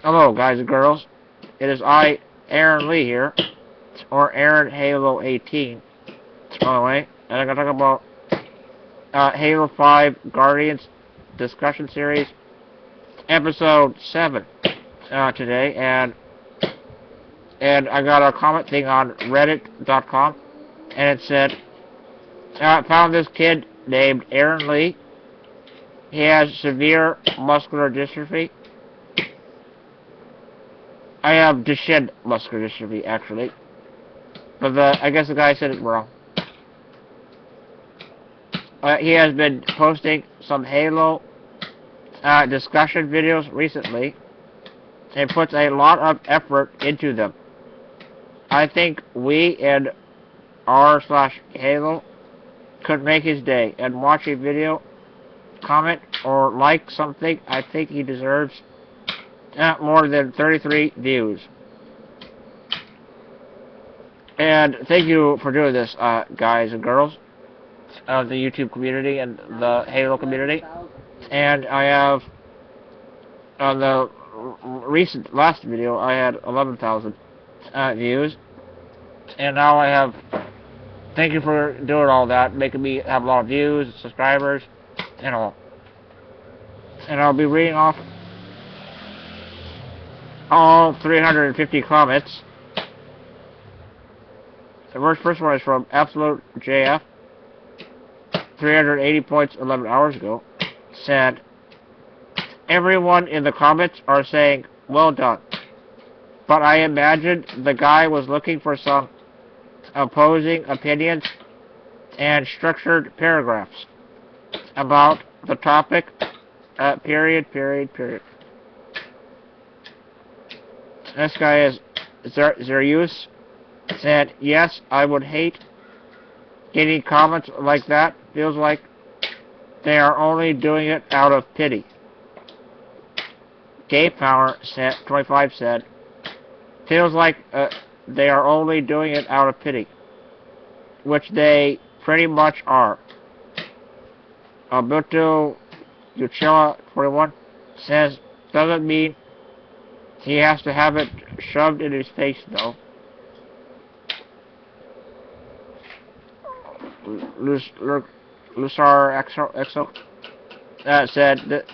Hello, guys and girls. It is I, Aaron Lee here, or Aaron Halo 18, by the way, and I'm gonna talk about Halo 5 Guardians Discussion Series, Episode 7 today, and I got a comment thing on Reddit.com, and it said, I found this kid named Aaron Lee. He has severe muscular dystrophy. I have Duchenne muscular dystrophy, actually. But I guess the guy said it wrong. He has been posting some Halo discussion videos recently, and puts a lot of effort into them. I think we and r/Halo could make his day, and watch a video, comment, or like something. I think he deserves more than 33 views. And thank you for doing this, guys and girls of the YouTube community and the Halo community. And I have, on the last video, I had 11,000 views. And now I have, thank you for doing all that, making me have a lot of views, subscribers, and all. And I'll be reading off all 350 comments. The first one is from Absolute JF, 380 points 11 hours ago. Said, everyone in the comments are saying, well done. But I imagined the guy was looking for some opposing opinions and structured paragraphs about the topic, period. This guy is Zerius, said, yes, I would hate getting comments like that. Feels like they are only doing it out of pity. Game Power said, 25 said, feels like they are only doing it out of pity, which they pretty much are. Alberto Uchella, 41, says, doesn't mean he has to have it shoved in his face, though. Lusar Exo said that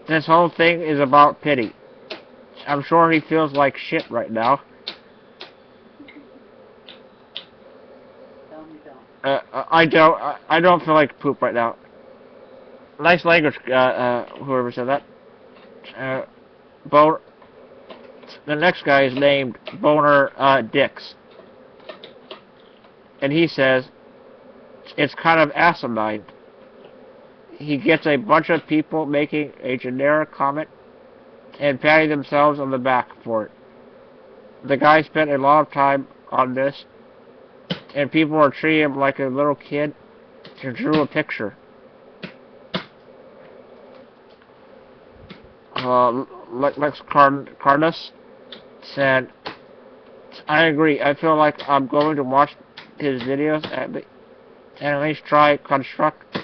this whole thing is about pity. I'm sure he feels like shit right now. I don't feel like poop right now. Nice language, whoever said that. The next guy is named Boner Dix. And he says, it's kind of asinine. He gets a bunch of people making a generic comment and patting themselves on the back for it. The guy spent a lot of time on this, and people are treating him like a little kid who drew a picture. Lex Carnus said, I agree. I feel like I'm going to watch his videos and at least try construct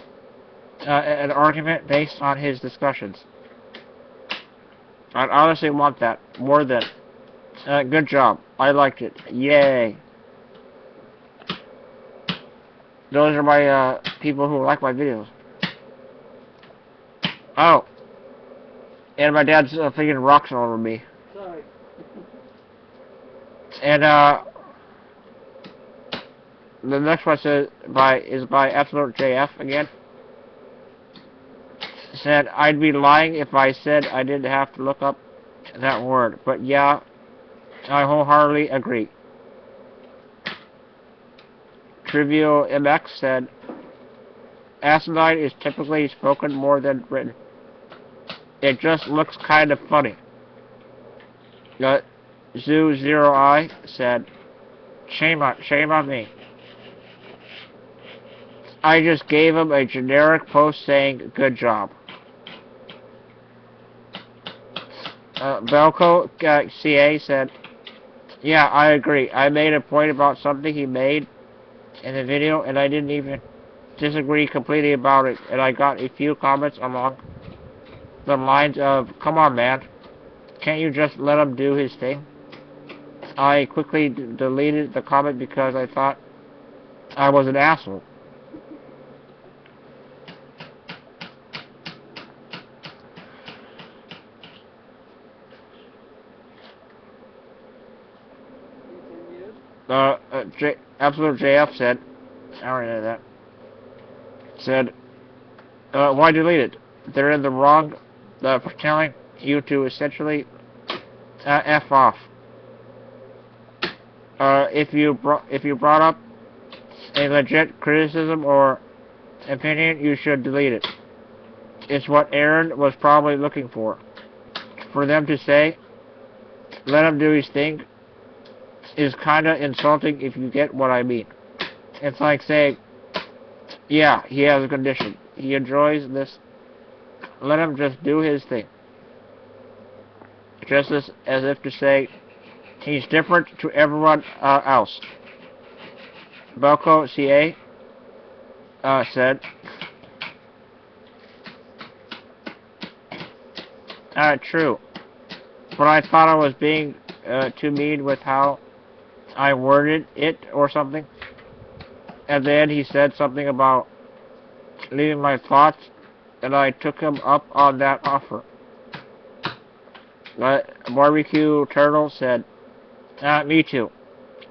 an argument based on his discussions. I honestly want that more than good job. I liked it. Yay. Those are my people who like my videos. Oh. And my dad's thinking rocks all over me. Sorry. And the next one is by Absolute JF again. Said, I'd be lying if I said I didn't have to look up that word. But yeah, I wholeheartedly agree. Trivial MX said, asinine is typically spoken more than written. It just looks kind of funny. Zoo0I said, shame on me. I just gave him a generic post saying, good job. Belco CA said, yeah, I agree. I made a point about something he made in the video, and I didn't even disagree completely about it, and I got a few comments along the lines of, come on, man. Can't you just let him do his thing? I quickly deleted the comment because I thought I was an asshole. Absolute JF said, I already know that, said, why delete it? They're in the wrong for telling you to essentially F off. If you brought up a legit criticism or opinion, you should delete it. It's what Aaron was probably looking for. For them to say, let him do his thing, is kinda insulting if you get what I mean. It's like saying, yeah, he has a condition. He enjoys this. Let him just do his thing. Just as if to say, he's different to everyone else. Belco CA said, true. But I thought I was being too mean with how I worded it or something. And then he said something about leaving my thoughts, and I took him up on that offer. Barbecue Turtle said, me too.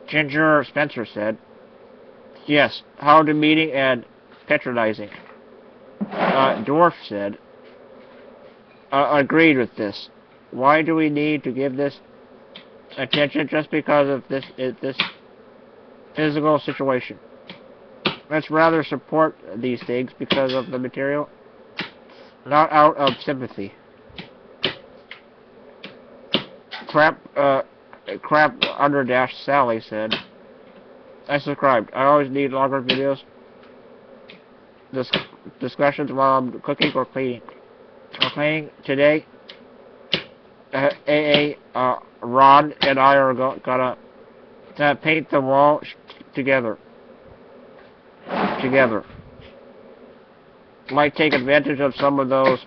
Ginger Spencer said, yes, how demeaning and patronizing. Dwarf said, agreed with this. Why do we need to give this attention just because of this physical situation? Let's rather support these things because of the material, not out of sympathy. Crap _ Sally said, I subscribed. I always need longer videos. Discussions while I'm cooking or cleaning. Today, Ron and I are gonna paint the wall together. Might take advantage of some of those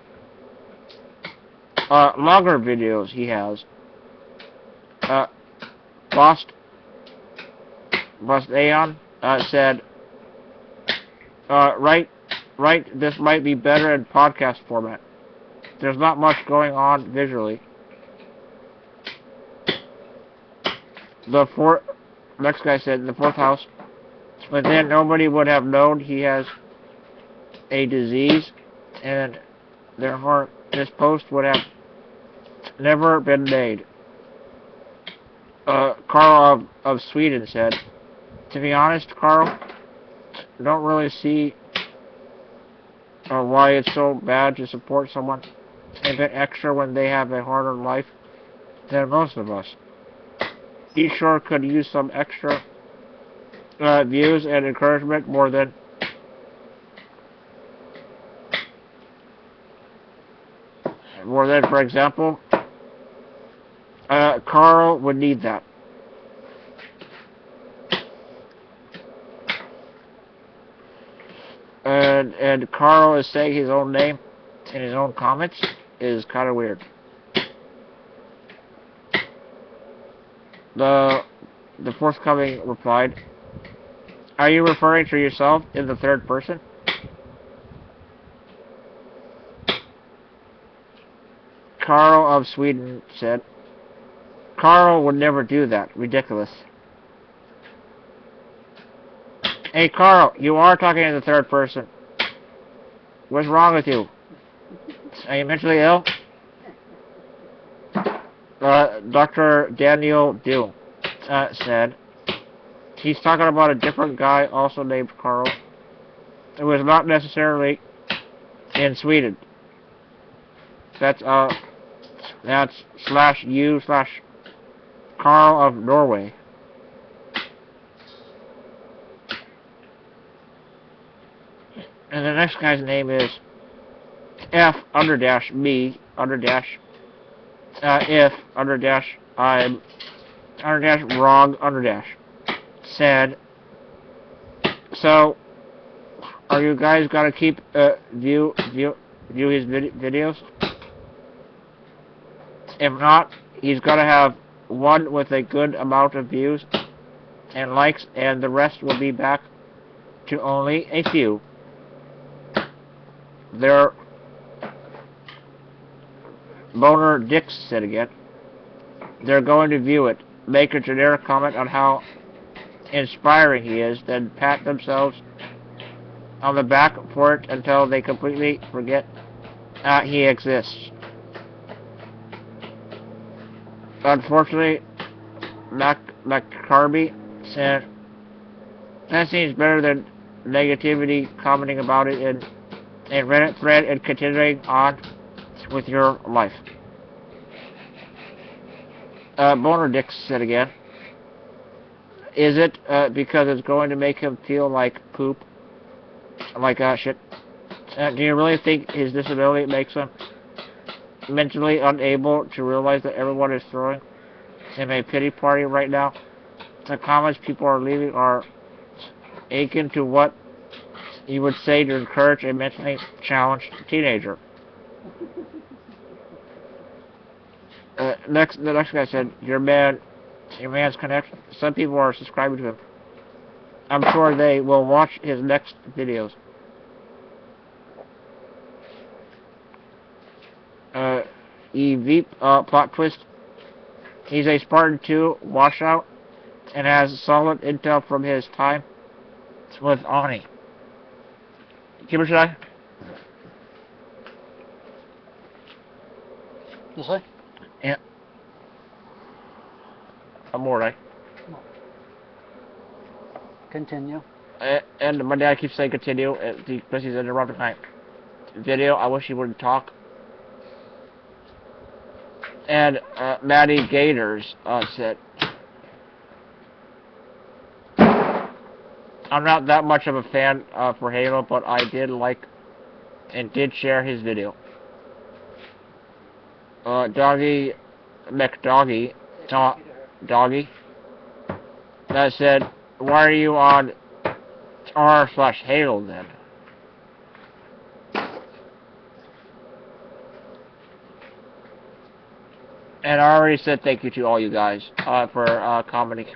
longer videos he has. Bust Aeon said, right, this might be better in podcast format. There's not much going on visually. Next guy said, in the fourth house, but then nobody would have known he has a disease, and therefore this post would have never been made. Carl of Sweden said, to be honest, Carl, don't really see why it's so bad to support someone a bit extra when they have a harder life than most of us. He sure could use some extra views and encouragement more than for example, Carl would need that. And Carl is saying his own name in his own comments is kind of weird. The forthcoming replied, are you referring to yourself in the third person? Carl of Sweden said, Carl would never do that. Ridiculous. Hey, Carl, you are talking in the third person. What's wrong with you? Are you mentally ill? Dr. Daniel Doom said, he's talking about a different guy also named Carl. It was not necessarily in Sweden. That's /u/Carl of Norway. And the next guy's name is F_me_ if I'm wrong . Said, so are you guys gonna keep view his videos? If not, he's gonna have one with a good amount of views and likes, and the rest will be back to only a few. Boner Dix said again. They're going to view it, make a generic comment on how inspiring he is, then pat themselves on the back for it until they completely forget he exists. Unfortunately, McCarby said, that seems better than negativity commenting about it in a Reddit thread and continuing on with your life. Boner Dix said again, is it because it's going to make him feel like poop? Like shit? Do you really think his disability makes him mentally unable to realize that everyone is throwing him a pity party right now? The comments people are leaving are akin to what you would say to encourage a mentally challenged teenager. The next guy said, your man's connection. Some people are subscribing to him. I'm sure they will watch his next videos. Plot twist. He's a Spartan 2 washout and has solid intel from his time with Ani. Kimber, should I? This way? Yeah. I'm more right. Continue. And my dad keeps saying continue because he's interrupting my video. I wish he wouldn't talk. And Maddie Gators said, I'm not that much of a fan for Halo, but I did like and did share his video. Doggy McDoggy, Doggy, that said, why are you on r/Halo then? And I already said thank you to all you guys for commenting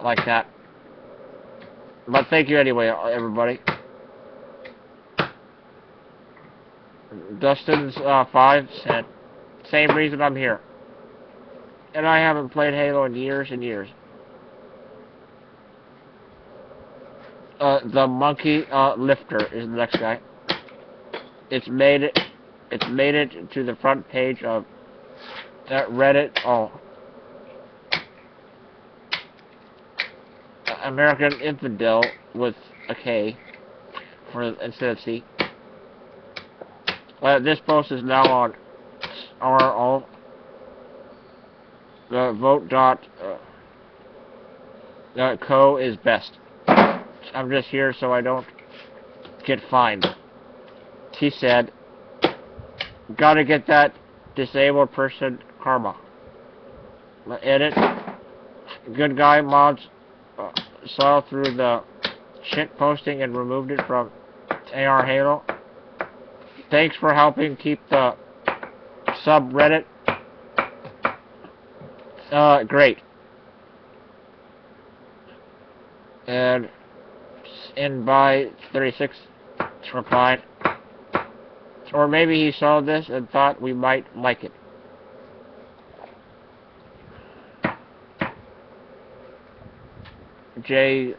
like that. But thank you anyway, everybody. Dustin's 5 said, same reason I'm here. And I haven't played Halo in years and years. The Monkey Lifter is the next guy. It's made it to the front page of Reddit. American Infidel with a K instead of C. This post is now on our vote.co is best. I'm just here so I don't get fined. He said, gotta get that disabled person karma. Edit. Good guy mods saw through the shit posting and removed it from AR Halo. Thanks for helping keep the subreddit great. And in by 36 replied, or maybe he saw this and thought we might like it. Jaywick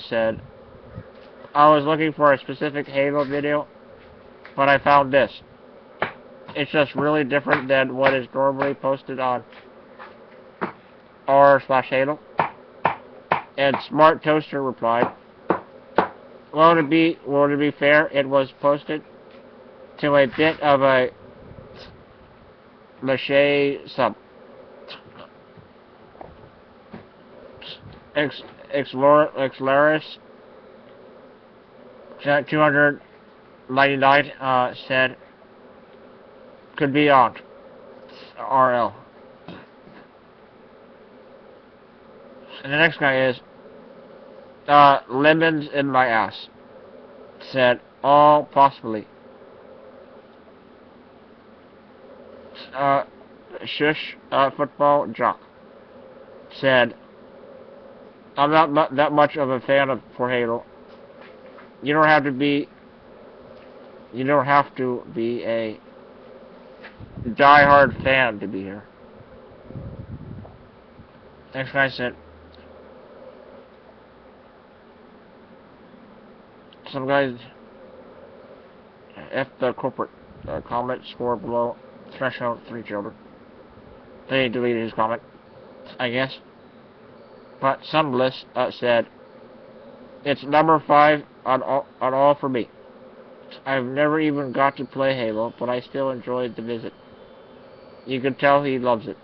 said, I was looking for a specific Halo video, but I found this. It's just really different than what is normally posted on r/Halo. And Smart Toaster replied, well, to be fair, it was posted to a bit of a mache sub. Xlaris 299 said, could be on RL. And the next guy is lemons in my ass. Said, all possibly. Shush, football jock said, I'm not that much of a fan of for Halo. You don't have to be a die-hard fan to be here. Next guy said, some guys F the corporate comment score below threshold 3 children. They deleted his comment, I guess. But some list said, it's number 5 on all for me. I've never even got to play Halo, but I still enjoyed the visit. You can tell he loves it.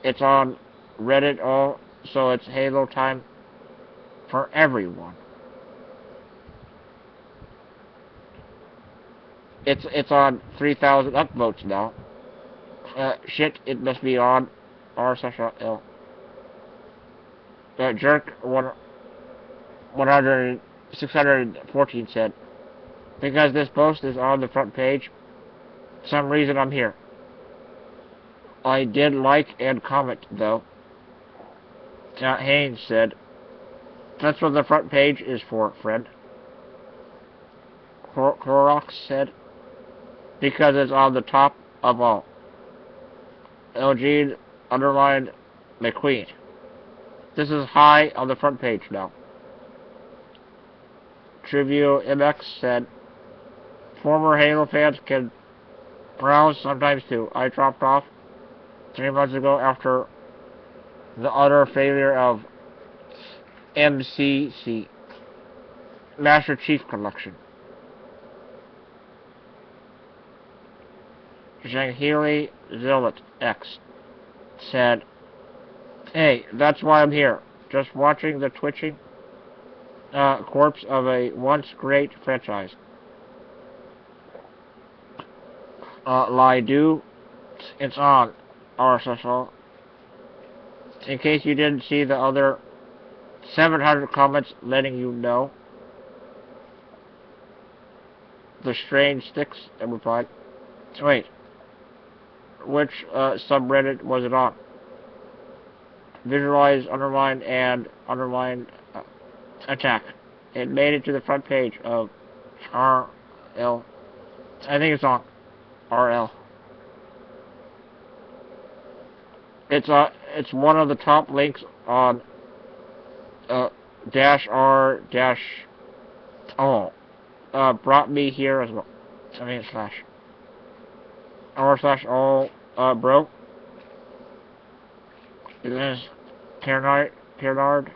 It's on Reddit so it's Halo time for everyone. It's on 3,000 upvotes now. Shit, it must be on r/l. Jerk 614 said, because this post is on the front page, some reason I'm here. I did like and comment though. Haynes said, that's what the front page is for, friend. Clorox said, because it's on the top of all. LG underlined McQueen. This is high on the front page now. Trivio MX said, former Halo fans can browse sometimes too. I dropped off 3 months ago after the utter failure of MCC, Master Chief Collection. Janghili Zillet X said, hey, that's why I'm here. Just watching the twitching corpse of a once great franchise. Lidu, it's on RSSL. In case you didn't see the other 700 comments letting you know. The strange sticks replied. Wait. Which subreddit was it on? Visualize, underline, and underline attack. It made it to the front page of RL. I think it's on RL. It's one of the top links on -r-o. Brought me here as well. I mean slash r/all bro. This is Bernard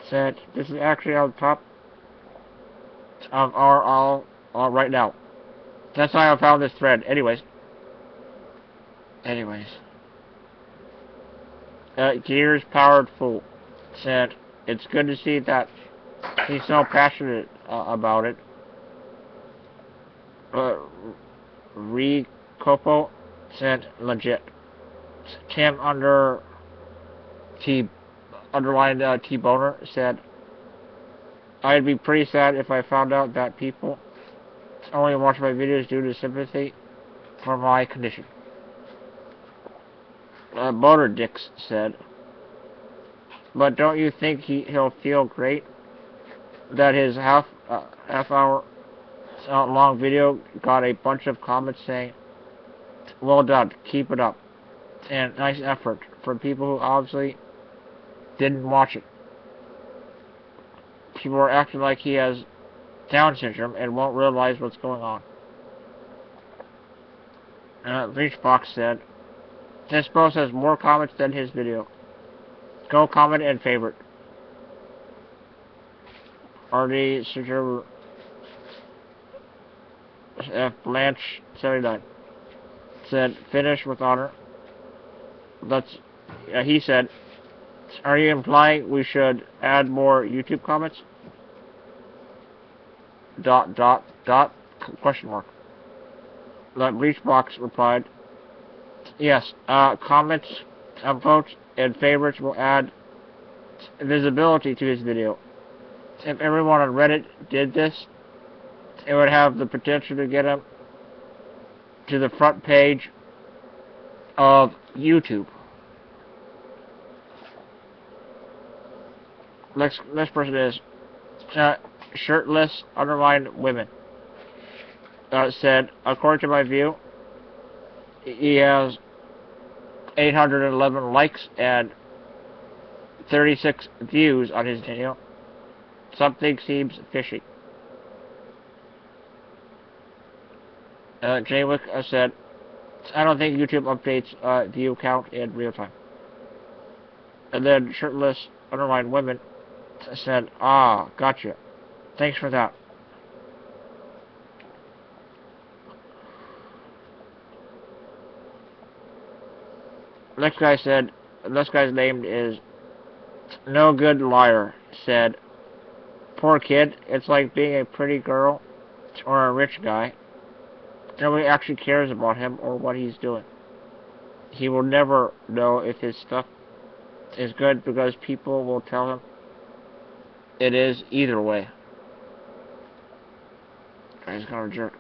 said, this is actually on top of our all right now. That's how I found this thread. Anyways. Gears Powered Fool said, it's good to see that he's so passionate about it. Recopo said, legit. Tim underlined T-Boner said, I'd be pretty sad if I found out that people only watch my videos due to sympathy for my condition. Boner Dix said, but don't you think he'll feel great that his half hour long video got a bunch of comments saying, well done, keep it up, and nice effort from people who obviously didn't watch it. People are acting like he has Down syndrome and won't realize what's going on. Reachbox said, this post has more comments than his video. Go comment and favorite. RD Sugar F Blanche 79 said, finish with honor. He said, are you implying we should add more YouTube comments? ... question mark. The Breachbox replied, yes, comments, upvotes, and favorites will add visibility to his video. If everyone on Reddit did this, it would have the potential to get him to the front page of YouTube. Next person is shirtless underlined women. Said, according to my view, he has 811 likes and 36 views on his video. Something seems fishy. Jaywick said, I don't think YouTube updates view count in real time. And then shirtless underlined women said, ah, gotcha. Thanks for that. Next guy's name is No Good Liar, said, poor kid, it's like being a pretty girl or a rich guy. Nobody actually cares about him or what he's doing. He will never know if his stuff is good because people will tell him it is either way. He's kind of a jerk.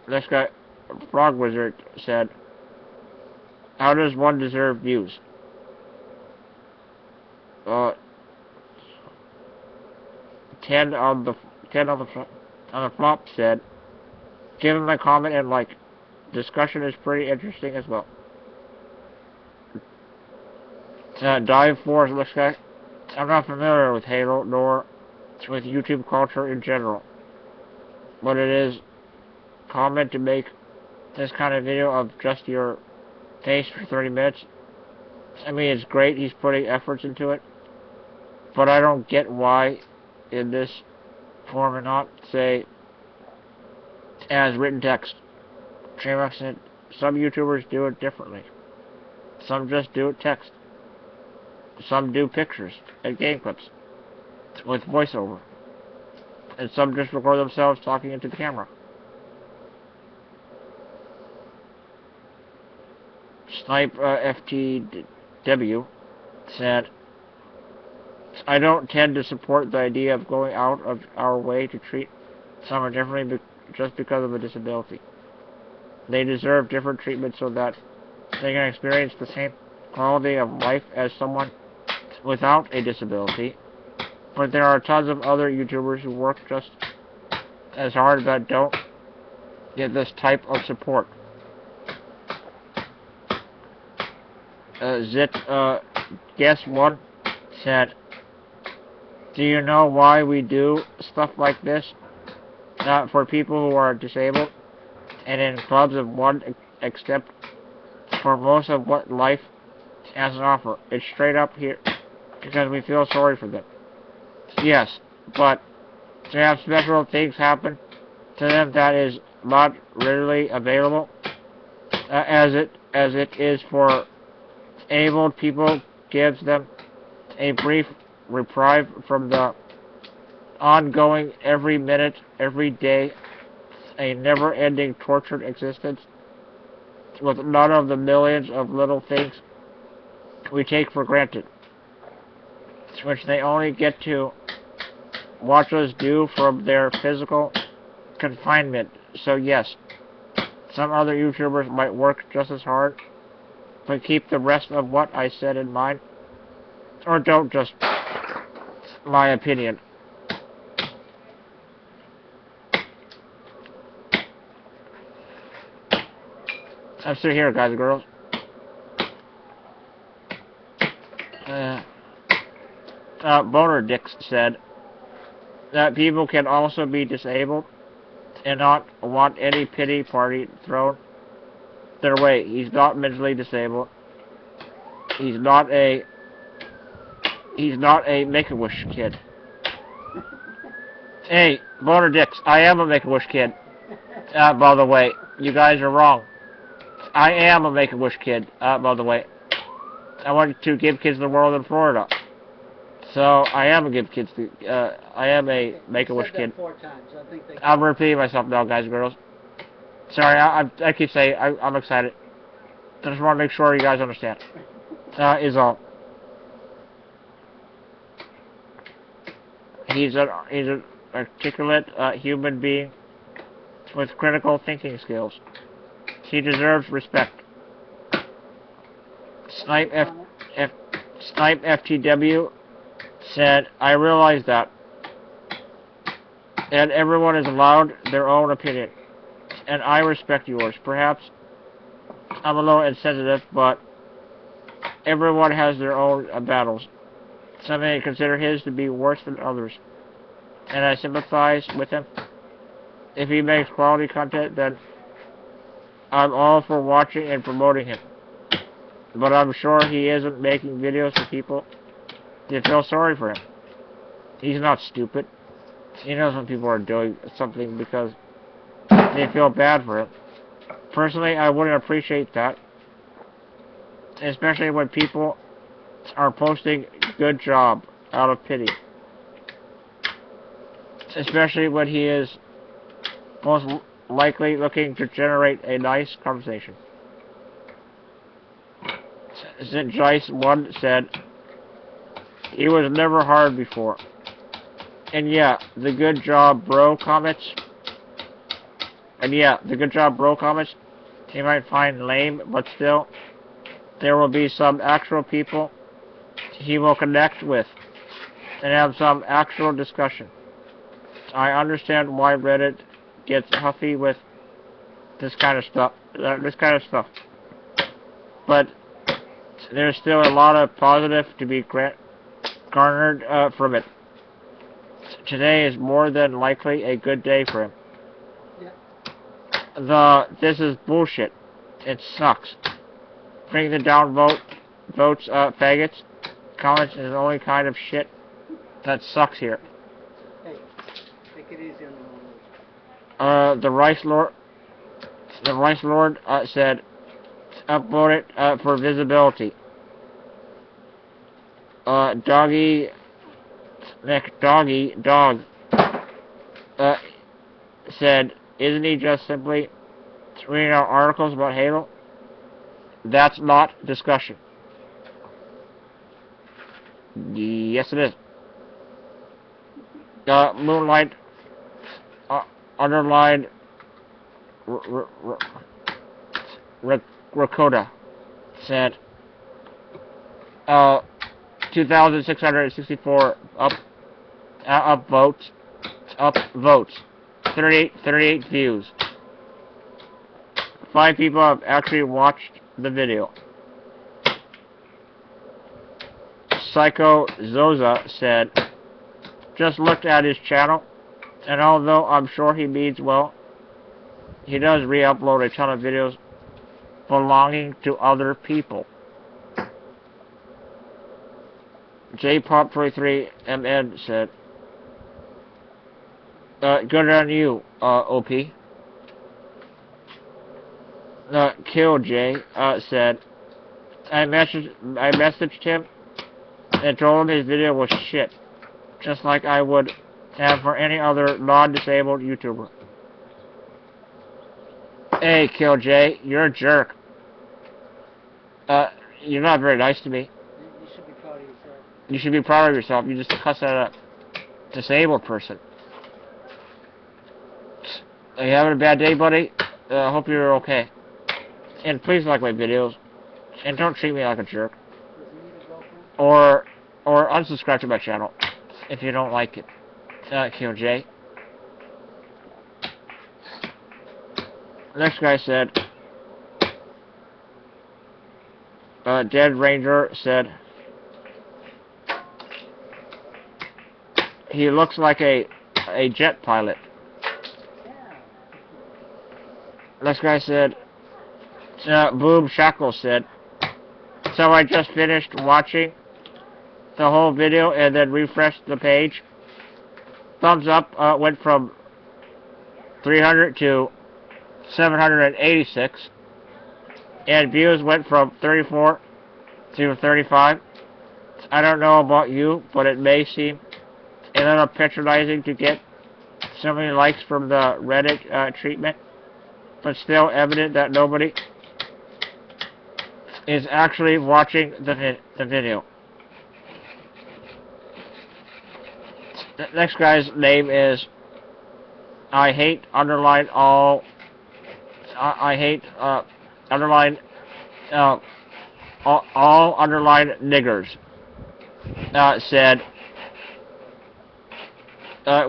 Next guy, Frog Wizard, said, how does one deserve views? 10 on the flop said, give him a comment and like. Discussion is pretty interesting as well. Dive Force looks like, I'm not familiar with Halo nor with YouTube culture in general, but it is common to make this kind of video of just your face for 30 minutes. I mean, it's great he's putting efforts into it, but I don't get why in this form and not, say, as written text. Trainwreck said, some YouTubers do it differently. Some just do it text. Some do pictures and game clips with voiceover. And some just record themselves talking into the camera. Snipe FTW said, I don't tend to support the idea of going out of our way to treat someone differently just because of a disability. They deserve different treatment so that they can experience the same quality of life as someone without a disability. But there are tons of other YouTubers who work just as hard that don't get this type of support. Guess One said, do you know why we do stuff like this? For people who are disabled and in clubs of one except for most of what life has to offer. It's straight up here because we feel sorry for them. Yes, but to have special things happen to them that is not readily available as it is for abled people gives them a brief reprieve from the ongoing every minute, every day, a never-ending tortured existence with none of the millions of little things we take for granted, which they only get to watch us do from their physical confinement. So yes, some other YouTubers might work just as hard, but keep the rest of what I said in mind, or don't. Just my opinion. I'm still here, guys and girls. Boner Dix said that people can also be disabled and not want any pity party thrown their way. He's not mentally disabled. He's not a Make-A-Wish kid. Hey, Boner Dix, I am a Make-A-Wish kid. By the way, you guys are wrong. I am a Make-A-Wish kid, by the way. I want to give kids the world in Florida. So, I am a I am a Make-A-Wish kid. 4 times. I think I'm repeating myself now, guys and girls. Sorry, I keep saying, I'm excited. I just want to make sure you guys understand. Is all. He's an articulate human being with critical thinking skills. He deserves respect. Snipe FTW said, I realize that. And everyone is allowed their own opinion. And I respect yours. Perhaps I'm a little insensitive, but everyone has their own battles. Some may consider his to be worse than others. And I sympathize with him. If he makes quality content, then I'm all for watching and promoting him. But I'm sure he isn't making videos for people to feel sorry for him. He's not stupid. He knows when people are doing something because they feel bad for him. Personally, I wouldn't appreciate that. Especially when people are posting good job out of pity. Especially when he is most likely looking to generate a nice conversation. St. Jice 1 said, he was never hard before. And yeah, the good job bro comments. He might find lame, but still, there will be some actual people he will connect with and have some actual discussion. I understand why Reddit gets huffy with this kind of stuff. But there's still a lot of positive to be garnered from it. Today is more than likely a good day for him. Yeah. This is bullshit. It sucks. Bring the down votes, faggots. Comments is the only kind of shit that sucks here. Hey, take it easy on the Rice Lord said, upload it for visibility. Doggy Dog said, isn't he just simply reading out articles about Halo? That's not discussion. Yes, it is. Moonlight underlined Rakota said, 2,664 up votes, 38 views. 5 people have actually watched the video. Psycho Zoza said, just looked at his channel, and although I'm sure he means well, he does re-upload a ton of videos belonging to other people. JPop23MN said, good on you, OP. Kill J said, I messaged him and told him his video was shit, just like I would have for any other non-disabled YouTuber. Hey, Kill J, you're a jerk. You're not very nice to me. You should be proud of yourself. You should be proud of yourself. You just cuss at a disabled person. Are you having a bad day, buddy? I hope you're okay. And please like my videos. And don't treat me like a jerk. Or unsubscribe to my channel if you don't like it. QJ. Next guy said, Dead Ranger said, he looks like a jet pilot. Next guy said, Boom Shackle said, so I just finished watching the whole video and then refreshed the page. Thumbs up went from 300 to 786, and views went from 34 to 35. I don't know about you, but it may seem a little patronizing to get so many likes from the Reddit treatment, but still evident that nobody is actually watching the video. The next guy's name is I hate underline all. I hate underline all underline niggers. Said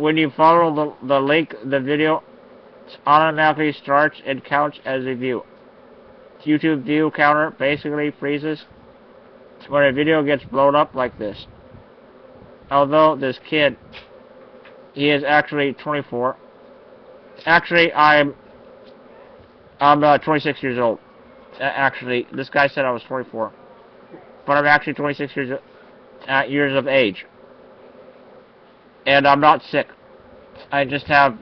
when you follow the link, the video automatically starts and counts as a view. YouTube view counter basically freezes when a video gets blown up like this. Although this kid, he is actually 24. Actually, I'm 26 years old. Actually, this guy said I was 24, but I'm actually 26 years of age, and I'm not sick. I just have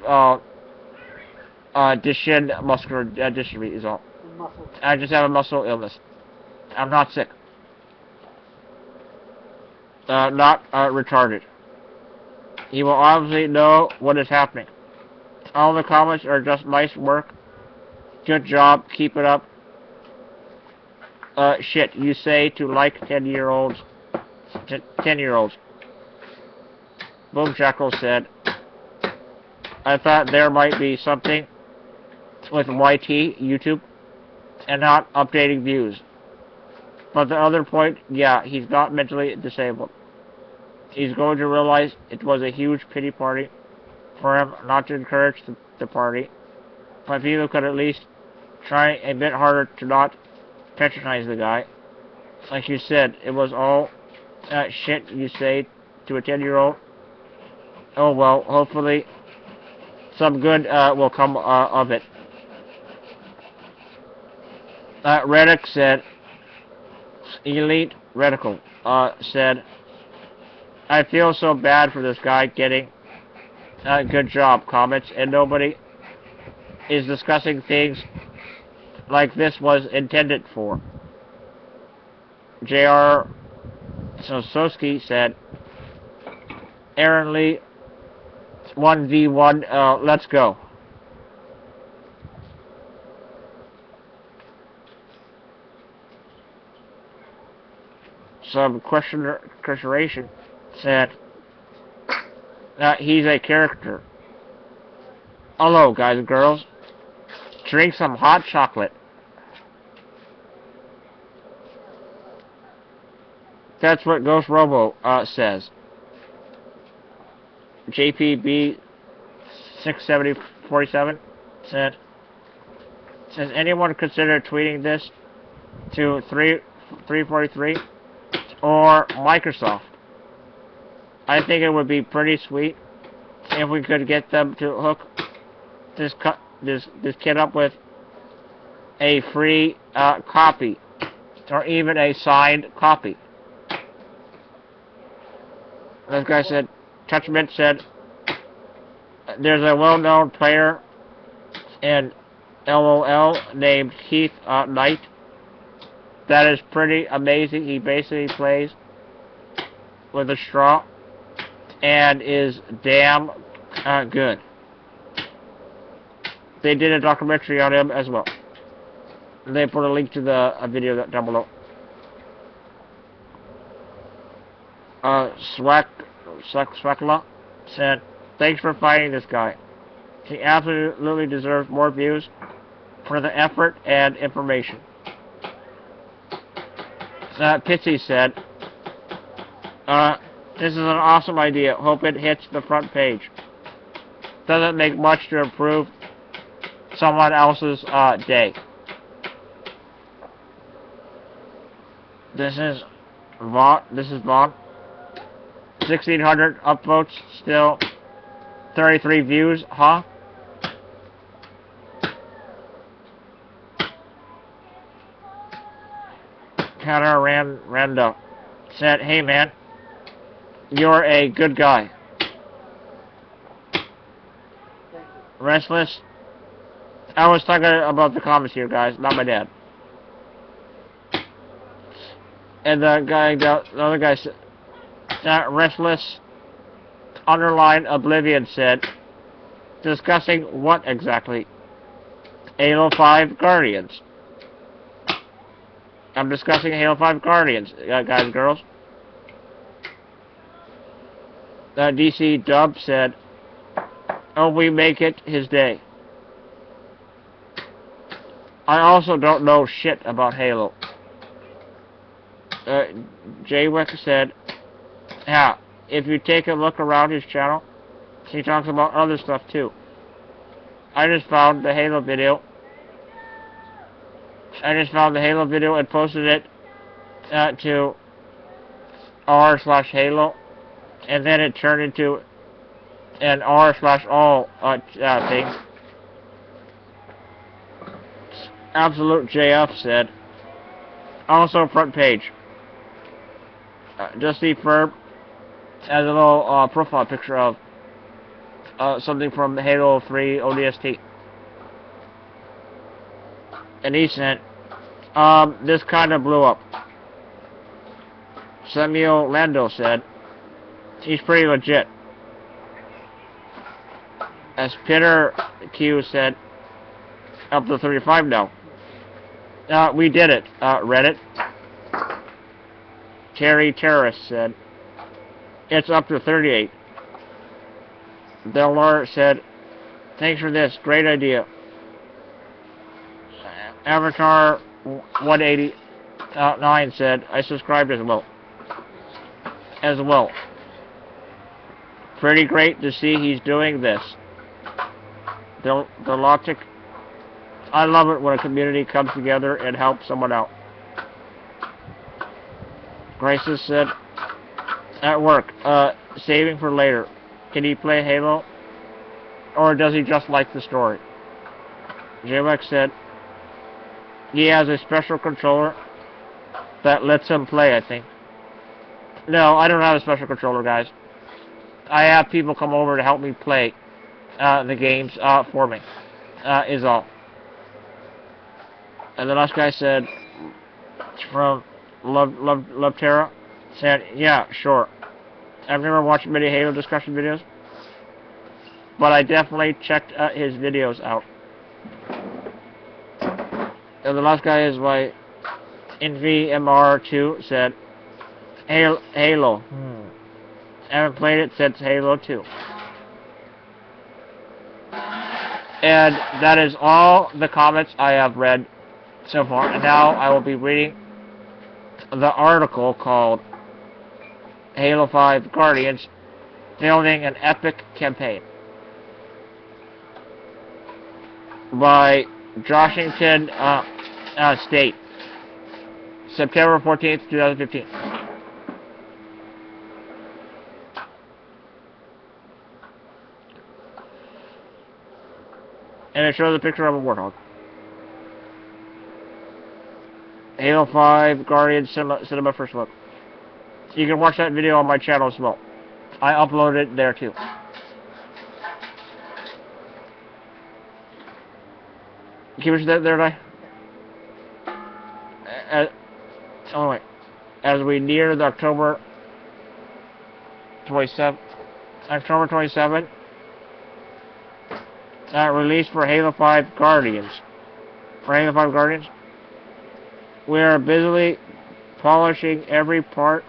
Duchenne muscular dystrophy is all. I just have a muscle illness. I'm not sick. Not retarded. He will obviously know what is happening. All the comments are just nice work. Good job. Keep it up. Shit, you say to like 10-year-olds. 10-year-olds. Boom Shackle said, I thought there might be something with YT, YouTube, and not updating views. But the other point, yeah, he's not mentally disabled. He's going to realize it was a huge pity party for him not to encourage the party. But people could at least try a bit harder to not patronize the guy. Like you said, it was all shit you say to a 10-year-old. Oh well, hopefully some good will come of it. Reddick said, Elite Reticle said, I feel so bad for this guy getting good job comments, and nobody is discussing things like this was intended for. J.R. Sosowski said, Aaron Lee, 1v1, let's go. Some questionation said that he's a character. Hello, guys and girls. Drink some hot chocolate. That's what Ghost Robo says. JPB 67047 said, says anyone consider tweeting this to 343 or Microsoft? I think it would be pretty sweet if we could get them to hook this kid up with a free copy or even a signed copy. This guy said, Touchmint said, there's a well-known player in LOL named Keith Knight. That is pretty amazing. He basically plays with a straw and is damn good. They did a documentary on him as well. They put a link to the video down below. Swekla said, thanks for fighting this guy. He absolutely deserves more views for the effort and information. Pitsy said, this is an awesome idea. Hope it hits the front page. Doesn't make much to improve someone else's day. This is Vaughn. 1,600 upvotes, still 33 views, huh? Connor Randa said, hey man, you're a good guy. Restless. I was talking about the comments here, guys, not my dad. And the other guy said, Restless underline Oblivion said, discussing what exactly? Halo 5 Guardians. I'm discussing Halo 5 Guardians, guys and girls. DC Dub said, Oh, we make it his day. I also don't know shit about Halo. Jaywick said, yeah, if you take a look around his channel, he talks about other stuff too. I just found the Halo video. And posted it to r/Halo, and then it turned into an r/all thing. Absolute JF said, also front page. Dusty Ferb has a little profile picture of something from the Halo 3 ODST. And he sent, this kind of blew up. Samuel Lando said, he's pretty legit. As Peter Q said, up to 35 now. We did it, Reddit. Terry Terrace said, it's up to 38. Dellar said, thanks for this, great idea. Avatar 189 said, I subscribed as well. Pretty great to see he's doing this. The logic. I love it when a community comes together and helps someone out. Crisis said, at work, saving for later. Can he play Halo? Or does he just like the story? JMX said, he has a special controller that lets him play, I think. No, I don't have a special controller, guys. I have people come over to help me play the games for me, is all. And the last guy said, from Love Terra, said, yeah, sure. I've never watched many Halo discussion videos, but I definitely checked his videos out. And the last guy is by NVMR2 said, Halo. I haven't played it since Halo 2. And that is all the comments I have read so far. And now I will be reading the article called Halo 5 Guardians Building an Epic Campaign by Washington State, September 14th, 2015. And it shows a picture of a warthog. Halo 5 Guardians Cinema First Look. You can watch that video on my channel as well. I uploaded it there too. Keep it there, Di. Oh wait. As we near the October 27th release for Halo 5 Guardians. We are busily polishing every part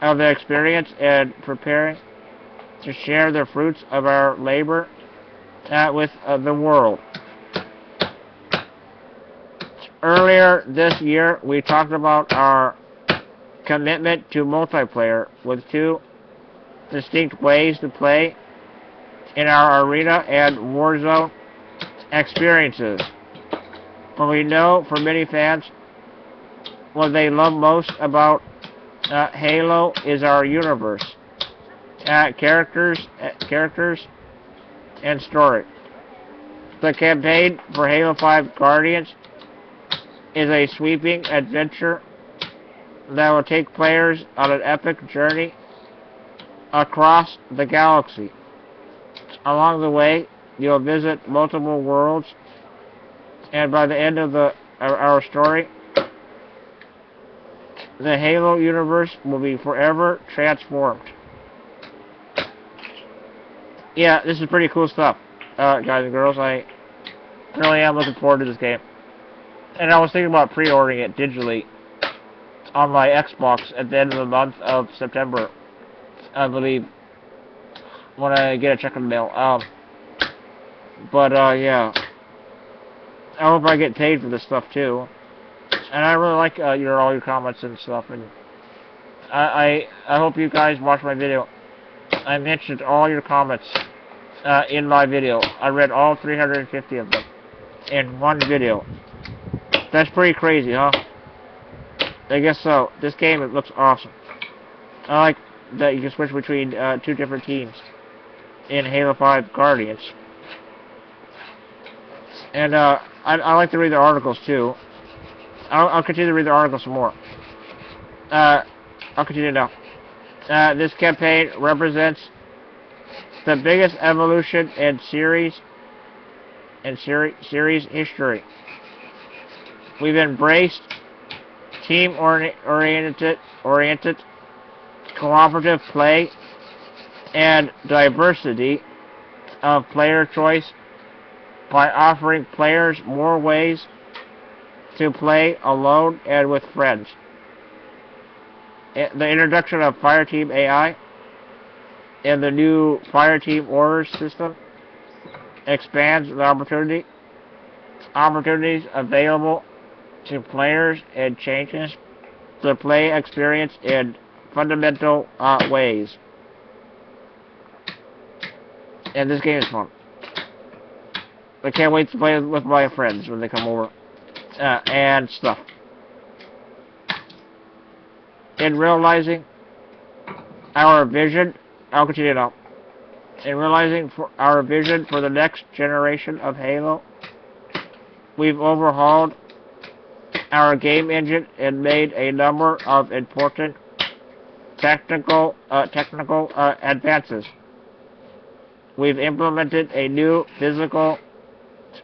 of the experience and preparing to share the fruits of our labor with the world. Earlier this year, we talked about our commitment to multiplayer with two distinct ways to play in our arena and Warzone experiences. But we know for many fans, what they love most about Halo is our universe, characters, and story. The campaign for Halo 5 Guardians is a sweeping adventure that will take players on an epic journey across the galaxy. Along the way, you'll visit multiple worlds, and by the end of our story, the Halo universe will be forever transformed. Yeah, this is pretty cool stuff, guys and girls. I really am looking forward to this game. And I was thinking about pre-ordering it digitally on my Xbox at the end of the month of September, I believe. when I get a check in the mail. But yeah. I hope I get paid for this stuff too. And I really like all your comments and stuff. And I hope you guys watch my video. I mentioned all your comments in my video. I read all 350 of them in one video. That's pretty crazy, huh? I guess so. This game, it looks awesome. I like that you can switch between two different teams in Halo 5 Guardians. And I like to read the articles too. I'll continue to read the articles some more. I'll continue now. This campaign represents the biggest evolution in series history. We've embraced team-oriented, cooperative play, and diversity of player choice by offering players more ways to play alone and with friends. The introduction of Fireteam AI and the new Fireteam Orders system expands the opportunities available to players and changes the play experience in fundamental ways. And this game is fun. I can't wait to play with my friends when they come over and stuff. In realizing our vision, I'll continue now. In realizing our vision for the next generation of Halo, we've overhauled our game engine and made a number of important technical advances. We've implemented a new physical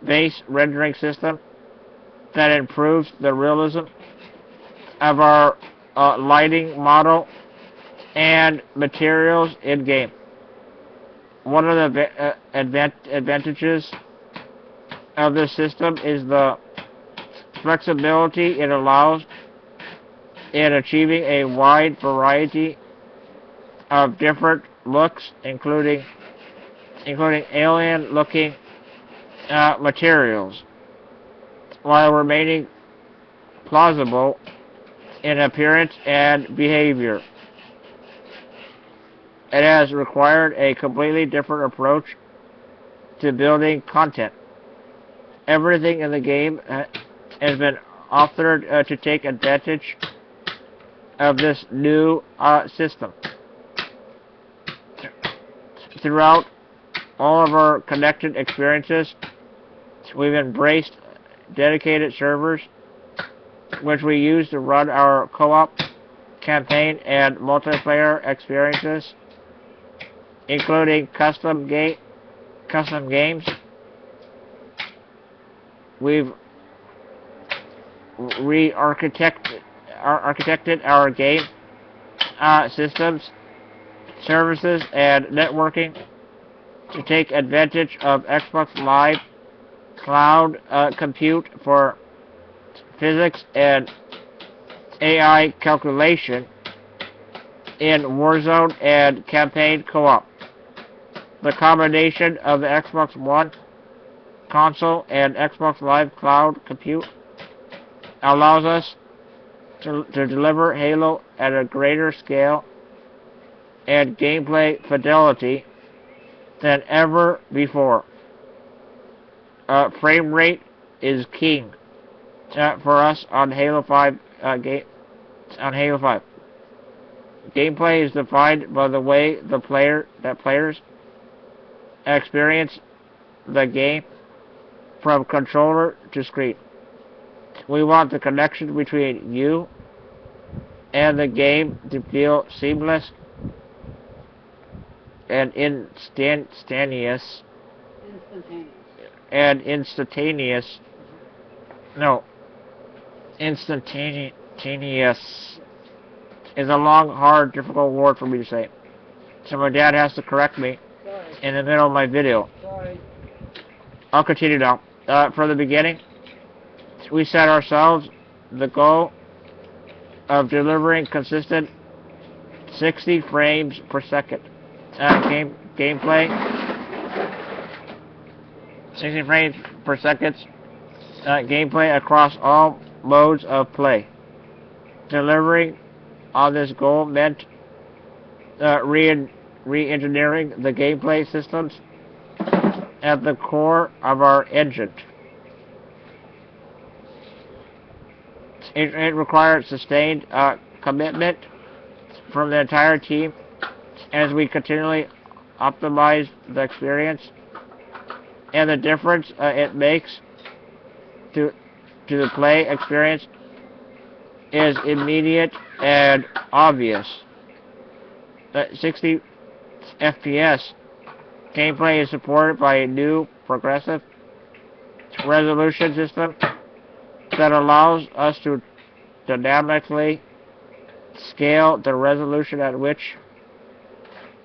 space rendering system that improves the realism of our lighting model and materials in-game. One of the advantages of this system is the flexibility it allows in achieving a wide variety of different looks, including alien-looking materials, while remaining plausible in appearance and behavior. It has required a completely different approach to building content. Everything in the game has been authored to take advantage of this new system. Throughout all of our connected experiences, we've embraced dedicated servers, which we use to run our co-op, campaign, and multiplayer experiences, including custom games. We've re-architected our game systems, services, and networking to take advantage of Xbox Live cloud compute for physics and AI calculation in Warzone and campaign co-op. The combination of the Xbox One console and Xbox Live cloud compute allows us to deliver Halo at a greater scale and gameplay fidelity than ever before. Frame rate is king for us on Halo 5 Gameplay is defined by the way players experience the game from controller to screen. We want the connection between you and the game to feel seamless and instantaneous. Instantaneous is a long, hard, difficult word for me to say. So my dad has to correct me in the middle of my video. I'll continue now. From the beginning, we set ourselves the goal of delivering consistent 60 frames per second gameplay, 60 frames per second gameplay across all modes of play. Delivering on this goal meant re-engineering the gameplay systems at the core of our engine. It required sustained commitment from the entire team as we continually optimize the experience, and the difference it makes to the play experience is immediate and obvious. 60 FPS gameplay is supported by a new progressive resolution system that allows us to dynamically scale the resolution at which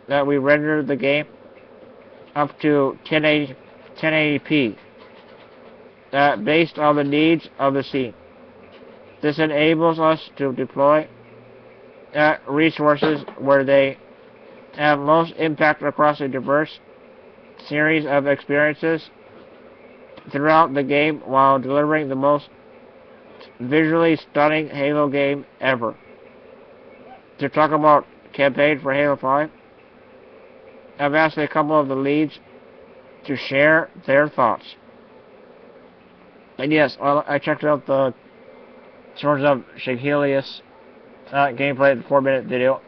that we render the game up to 1080p based on the needs of the scene. This enables us to deploy resources where they have most impact across a diverse series of experiences throughout the game while delivering the most visually stunning Halo game ever. To talk about campaign for Halo 5, I've asked a couple of the leads to share their thoughts. And yes, I checked out the Swords of Shaghelius gameplay, the 4-minute video,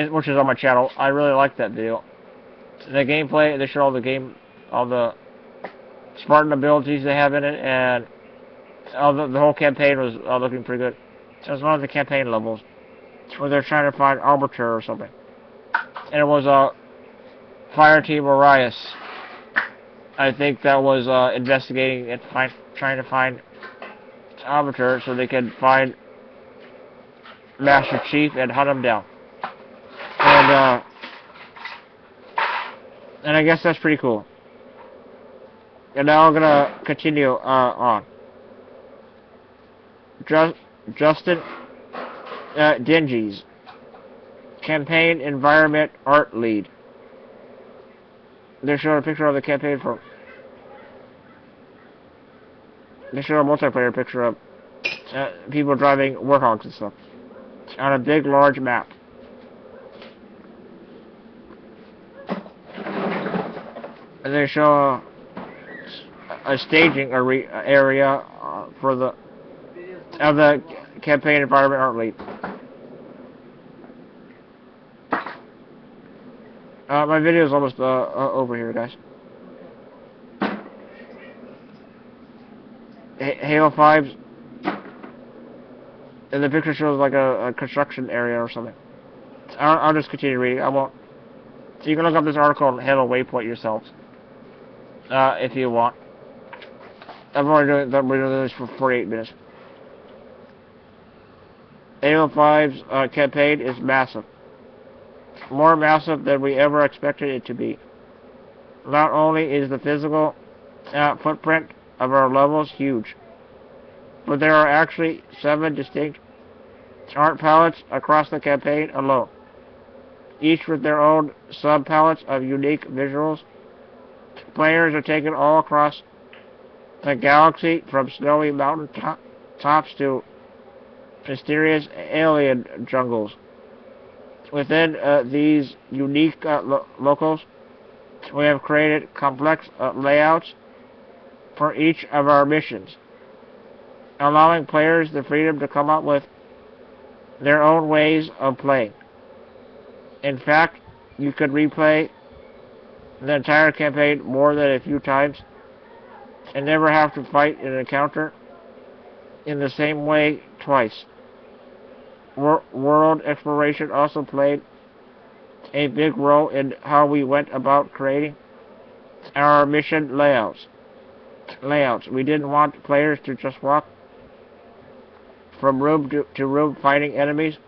which is on my channel. I really liked that video. The gameplay, they showed all the Spartan abilities they have in it, and the whole campaign was looking pretty good. So it was one of the campaign levels where they're trying to find Arbiter or something. And it was Fire Team Arias. I think that was investigating and trying to find Arbiter so they could find Master Chief and hunt him down. And I guess that's pretty cool. And now I'm gonna continue on. Justin Dingy's campaign environment art lead. They showed a picture of the campaign for. They showed a multiplayer picture of people driving Warthogs and stuff on a big, large map. And they show a staging area for the campaign environment art lead. My video is almost over here, guys. Halo 5's, and the picture shows like a construction area or something. I'll just continue reading. I won't. So you can look up this article on Halo Waypoint yourselves, if you want. We're doing this for 48 minutes. Halo 5's campaign is massive. More massive than we ever expected it to be. Not only is the physical footprint of our levels huge, but there are actually 7 distinct art palettes across the campaign alone, each with their own sub-palettes of unique visuals. Players are taken all across the galaxy, from snowy mountain tops to mysterious alien jungles. Within these unique locals, we have created complex layouts for each of our missions, allowing players the freedom to come up with their own ways of playing. In fact, you could replay the entire campaign more than a few times and never have to fight an encounter in the same way twice. World exploration also played a big role in how we went about creating our mission layouts. We didn't want players to just walk from room to room fighting enemies,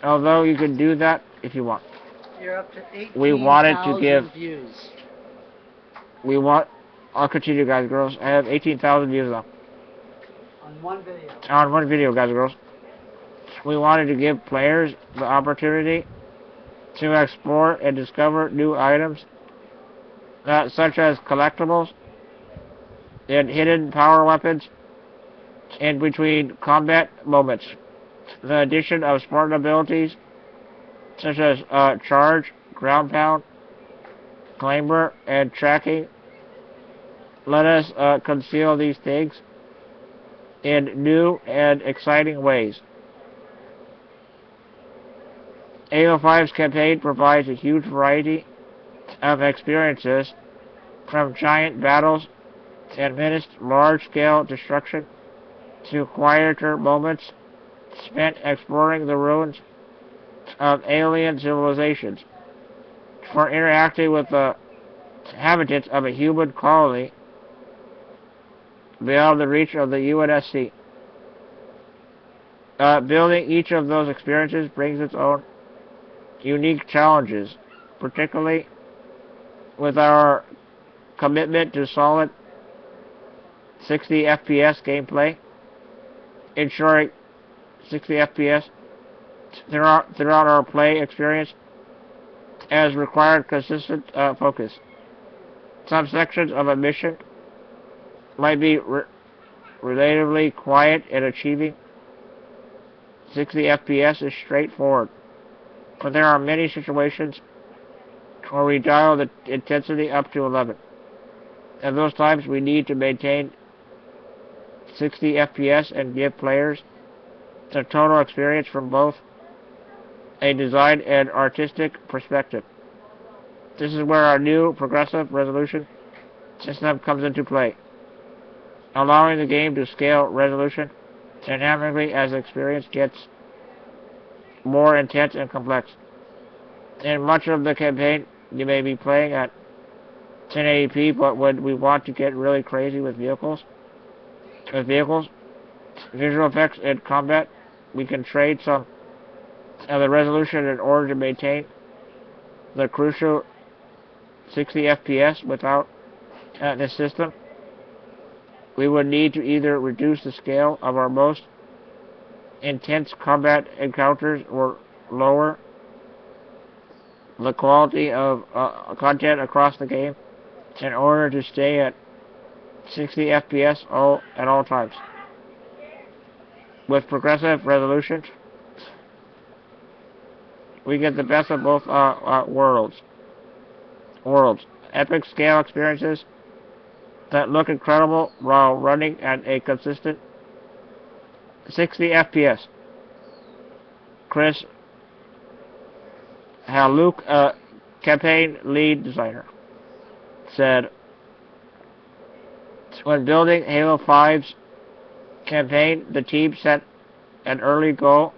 although you can do that if you want. You're up to 18,000 we wanted to give views. I'll continue, guys and girls. I have 18,000 views now. On one video. On one video, guys and girls. We wanted to give players the opportunity to explore and discover new items, such as collectibles and hidden power weapons in between combat moments. The addition of Spartan abilities such as charge, ground pound, clamber, and tracking let us conceal these things in new and exciting ways. Halo 5's campaign provides a huge variety of experiences, from giant battles and menaced large-scale destruction to quieter moments spent exploring the ruins of alien civilizations, for interacting with the inhabitants of a human colony beyond the reach of the UNSC. Building each of those experiences brings its own unique challenges, particularly with our commitment to solid 60 FPS gameplay, ensuring 60 FPS throughout our play experience has required consistent focus. Some sections of a mission might be relatively quiet, and achieving 60 FPS is straightforward. But there are many situations where we dial the intensity up to 11. At those times, we need to maintain 60 FPS and give players the total experience from both a design and artistic perspective. This is where our new progressive resolution system comes into play, allowing the game to scale resolution dynamically as the experience gets more intense and complex. In much of the campaign, you may be playing at 1080p, but when we want to get really crazy with vehicles, visual effects, and combat, we can trade some of the resolution in order to maintain the crucial 60 FPS. Without this system, we would need to either reduce the scale of our most intense combat encounters or lower the quality of content across the game in order to stay at 60 FPS at all times. With progressive resolution, we get the best of both worlds. Epic scale experiences that look incredible while running at a consistent 60 FPS. Chris Haluk, campaign lead designer, said, when building Halo 5's campaign, the team set an early goal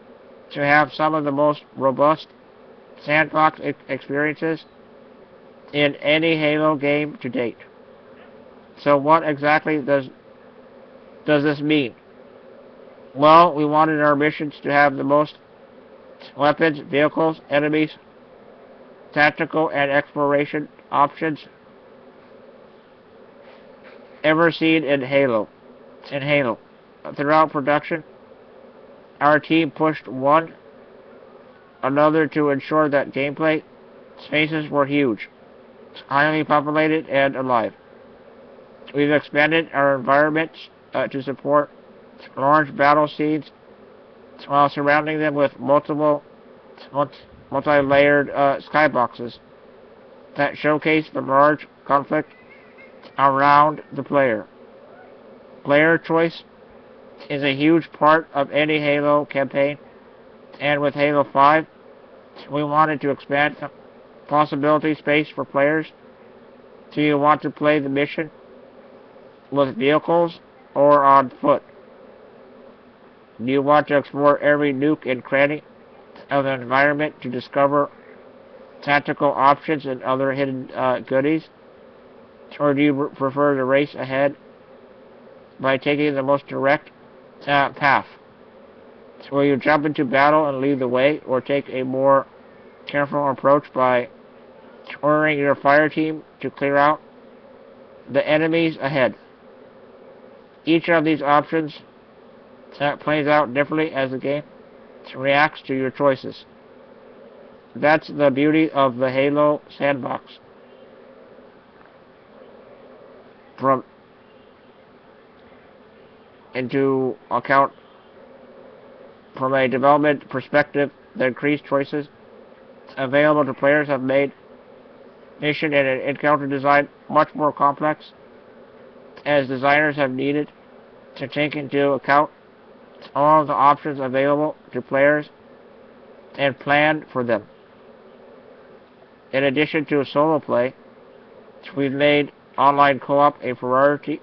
to have some of the most robust sandbox experiences in any Halo game to date. So what exactly does this mean? Well, we wanted our missions to have the most weapons, vehicles, enemies, tactical and exploration options ever seen in Halo. Throughout production, our team pushed one another to ensure that gameplay spaces were huge, highly populated, and alive. We've expanded our environments to support large battle scenes while surrounding them with multi-layered skyboxes that showcase the large conflict around the player. Player choice is a huge part of any Halo campaign, and with Halo 5, we wanted to expand the possibility space for players. Do you want to play the mission with vehicles or on foot? Do you want to explore every nook and cranny of the environment to discover tactical options and other hidden goodies? Or do you prefer to race ahead by taking the most direct path? Will you jump into battle and lead the way, or take a more careful approach by ordering your fire team to clear out the enemies ahead? Each of these options plays out differently as the game reacts to your choices. That's the beauty of the Halo sandbox. From into account from a development perspective, the increased choices available to players have made mission and encounter design much more complex, as designers have needed to take into account all of the options available to players and plan for them. In addition to solo play, we've made online co-op a priority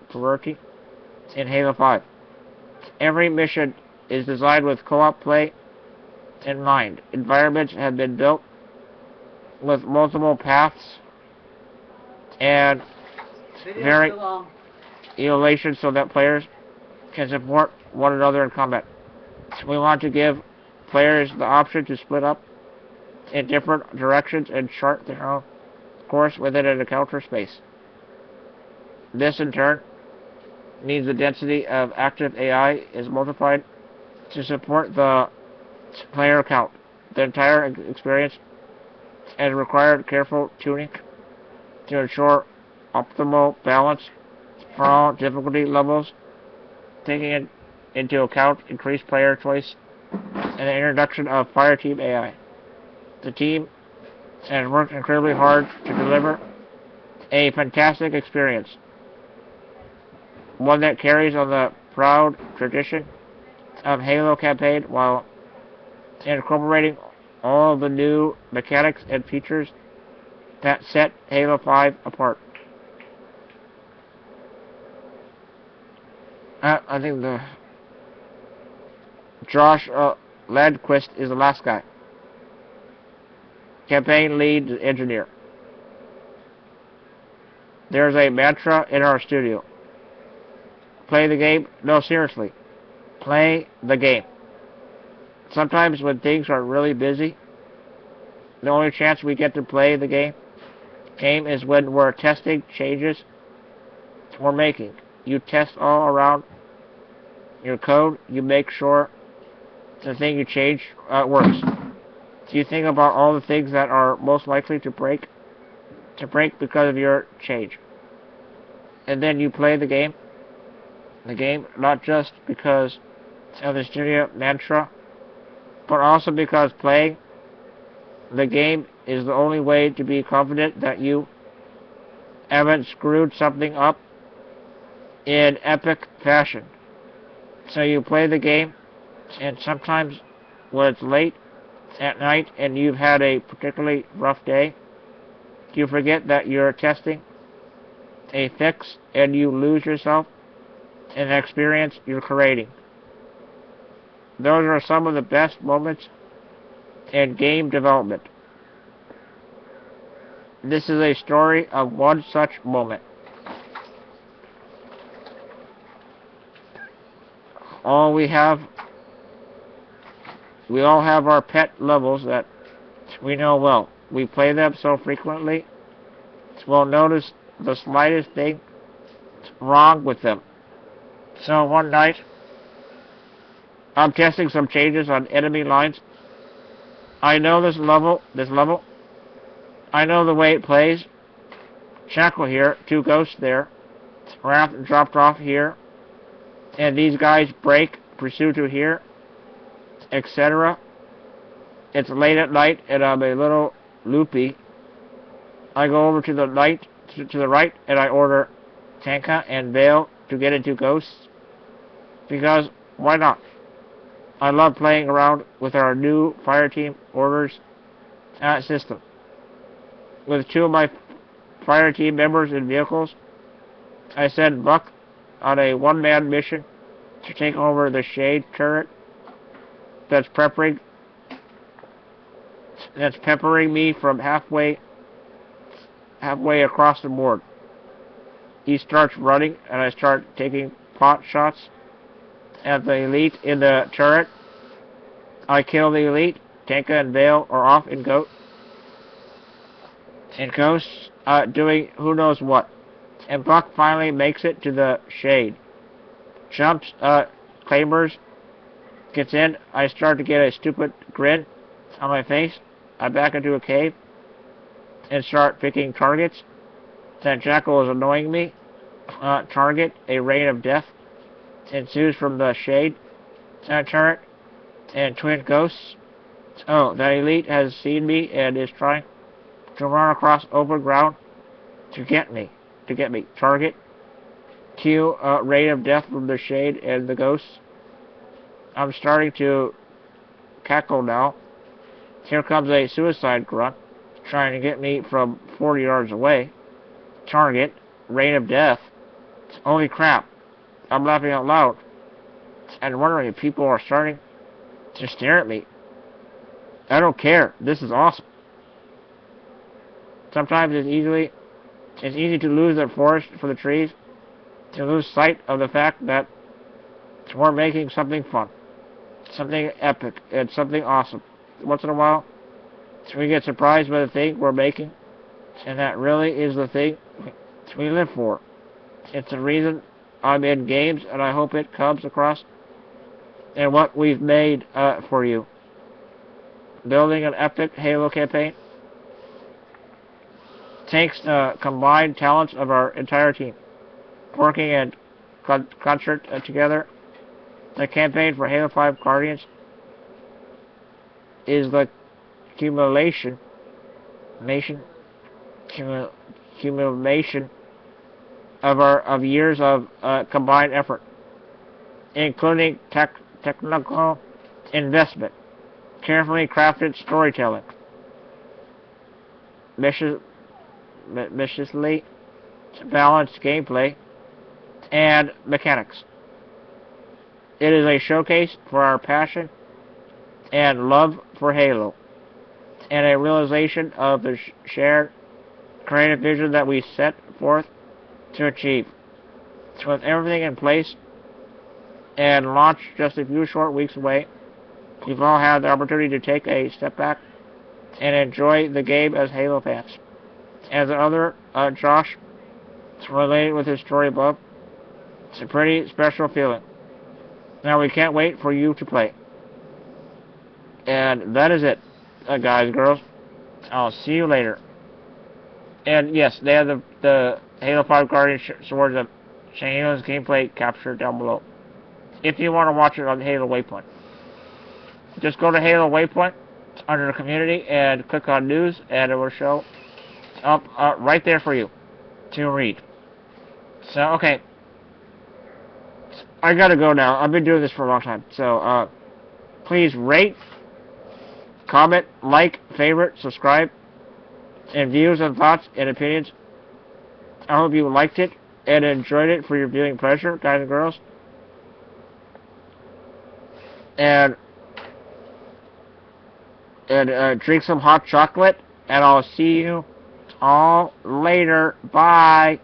in Halo 5. Every mission is designed with co-op play in mind. Environments have been built with multiple paths and varying elevation so that players can support one another in combat. We want to give players the option to split up in different directions and chart their own course within an encounter space. This in turn means the density of active AI is multiplied to support the player count. The entire experience has required careful tuning to ensure optimal balance for all difficulty levels, taking into account increased player choice and the introduction of Fireteam AI. The team has worked incredibly hard to deliver a fantastic experience, one that carries on the proud tradition of Halo campaign while incorporating all the new mechanics and features that set Halo 5 apart. I think the Josh Landquist is the last guy. Campaign lead engineer. There's a mantra in our studio. Play the game? No, seriously. Play the game. Sometimes when things are really busy, the only chance we get to play the game is when we're testing changes we're making. You test all around your code, you make sure the thing you change works. So you think about all the things that are most likely to break because of your change. And then you play the game not just because of the studio mantra, but also because playing the game is the only way to be confident that you haven't screwed something up in epic fashion. So you play the game, and sometimes when it's late at night and you've had a particularly rough day, you forget that you're testing a fix and you lose yourself in the experience you're creating. Those are some of the best moments in game development. This is a story of one such moment. We all have our pet levels that we know well. We play them so frequently, we'll notice the slightest thing wrong with them. So one night, I'm testing some changes on enemy lines. I know this level. I know the way it plays. Shackle here, 2 ghosts there. Wrath dropped off here. And these guys break, pursue to here, etc. It's late at night and I'm a little loopy. I go over to the right and I order Tanka and Vale to get into ghosts. Because why not? I love playing around with our new Fireteam orders system. With 2 of my Fireteam members in vehicles, I send Buck on a one-man mission to take over the shade turret that's peppering me from halfway across the board. He starts running and I start taking pot shots at the elite in the turret. I kill the elite. Tanka and Vale are off in ghosts doing who knows what. And Buck finally makes it to the shade. Jumps, claimers, gets in. I start to get a stupid grin on my face. I back into a cave and start picking targets. That jackal is annoying me. Target, a rain of death ensues from the shade. That turret and twin ghosts. Oh, that elite has seen me and is trying to run across open ground to get me. Target. Q, rain of death from the shade and the ghosts. I'm starting to cackle now. Here comes a suicide grunt, trying to get me from 40 yards away. Target, rain of death. Holy crap, I'm laughing out loud, and wondering if people are starting to stare at me. I don't care, this is awesome. Sometimes it's easy to lose the forest for the trees, to lose sight of the fact that we're making something fun, something epic, and something awesome. Once in a while, we get surprised by the thing we're making, and that really is the thing we live for. It's the reason I'm in games, and I hope it comes across in what we've made for you. Building an epic Halo campaign takes the combined talents of our entire team, working in concert together. The campaign for Halo 5 Guardians is the accumulation of years of combined effort, including technical investment, carefully crafted storytelling, viciously balanced gameplay, and mechanics. It is a showcase for our passion and love for Halo, and a realization of the shared creative vision that we set forth to achieve. So with everything in place and launch just a few short weeks away, we've all had the opportunity to take a step back and enjoy the game as Halo fans. As the other Josh related with his story above, it's a pretty special feeling. Now we can't wait for you to play. And that is it, guys and girls. I'll see you later. And yes, they have the Halo 5 Guardian Swords of Halo's gameplay captured down below, if you want to watch it on Halo Waypoint. Just go to Halo Waypoint under the community and click on news, and it will show up right there for you to read. So, okay. I gotta go now. I've been doing this for a long time. So, please rate, comment, like, favorite, subscribe, and views and thoughts and opinions. I hope you liked it and enjoyed it for your viewing pleasure, guys and girls. And drink some hot chocolate, and I'll see you all later. Bye.